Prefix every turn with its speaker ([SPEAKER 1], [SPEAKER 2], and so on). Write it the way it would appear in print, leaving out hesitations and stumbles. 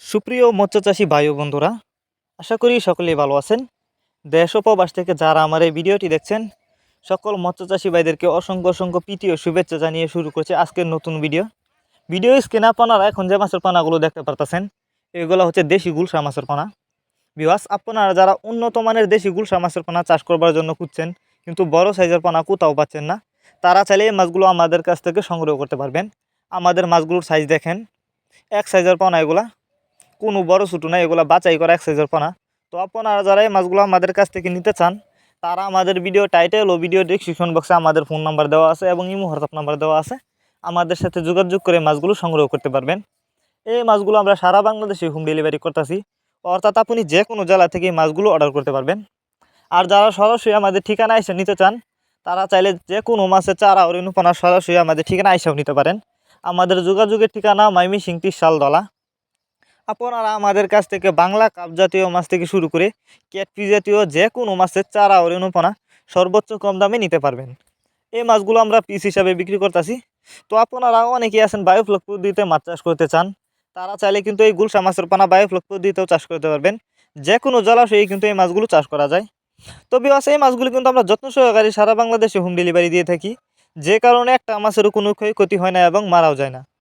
[SPEAKER 1] সুপ্রিয় মৎস্যচাষী ভাই ও বন্ধুরা, আশা করি সকলেই ভালো আছেন। দেশ ও প্রবাস থেকে যারা আমার এই ভিডিওটি দেখছেন, সকল মৎস্যচাষী ভাইদেরকে অসংখ্য অসংখ্য প্রীতি ও শুভেচ্ছা জানিয়ে শুরু করছে আজকের নতুন ভিডিও স্ক্রিনে আপনারা এখন যে মাছের পানাগুলো দেখতে পারতেছেন, এগুলো হচ্ছে দেশি গুলশা মাছের পানা। ভিউয়ার্স, আপনারা যারা উন্নত মানের দেশি গুলশা মাছের পানা চাষ করবার জন্য খুঁজছেন কিন্তু বড় সাইজের পানা কোথাও পাচ্ছেন না, তারা চাইলে এই মাছগুলো আমাদের কাছ থেকে সংগ্রহ করতে পারবেন। আমাদের মাছগুলোর সাইজ দেখেন, এক সাইজের পানা এগুলা, কোনো বড় ছোটো না, এগুলো বাছাই করা এক সাইজের পানা। তো আপনারা যারা এই মাছগুলো আমাদের কাছ থেকে নিতে চান, তারা আমাদের ভিডিও টাইটেল ও ভিডিও ডেসক্রিপশন বক্সে আমাদের ফোন নাম্বার দেওয়া আছে এবং ইমো হোয়াটসঅ্যাপ নাম্বার দেওয়া আছে। আমাদের সাথে যোগাযোগ করে মাছগুলো সংগ্রহ করতে পারবেন। এই মাছগুলো আমরা সারা বাংলাদেশে হোম ডেলিভারি করতেছি, অর্থাৎ আপনি যে কোনো জেলা থেকে এই মাছগুলো অর্ডার করতে পারবেন। আর যারা সরাসরি আমাদের ঠিকানা এসে নিতে চান, তারা চাইলে যে কোনো মাছের চারা ও রেণুপানা সরাসরি আমাদের ঠিকানা এসেও নিতে পারেন। আমাদের যোগাযোগের ঠিকানা ময়মনসিংহ শালদলা। আপনারা আমাদের কাছ থেকে বাংলা কাপ জাতীয় মাছ থেকে শুরু করে ক্যাটফিশ জাতীয় যে কোনো মাছের চারা ও রেণুপানা সর্বোচ্চ কম দামে নিতে পারবেন। এই মাছগুলো আমরা পিস হিসাবে বিক্রি করতেছি। তো আপনারা অনেকেই আছেন বায়োফ্লক পদ্ধতিতে মাছ চাষ করতে চান, তারা চাইলে কিন্তু এই গুলশা মাছের পানা বায়োফ্লক পদ্ধতিতেও চাষ করতে পারবেন। যে কোনো জলাশয়ে কিন্তু এই মাছগুলো চাষ করা যায়। তো বিকজ এই মাছগুলো কিন্তু আমরা যত্ন সহকারে সারা বাংলাদেশে হোম ডেলিভারি দিয়ে থাকি, যে কারণে একটা মাছেরও কোনো ক্ষয়ক্ষতি হয় না এবং মারাও যায় না।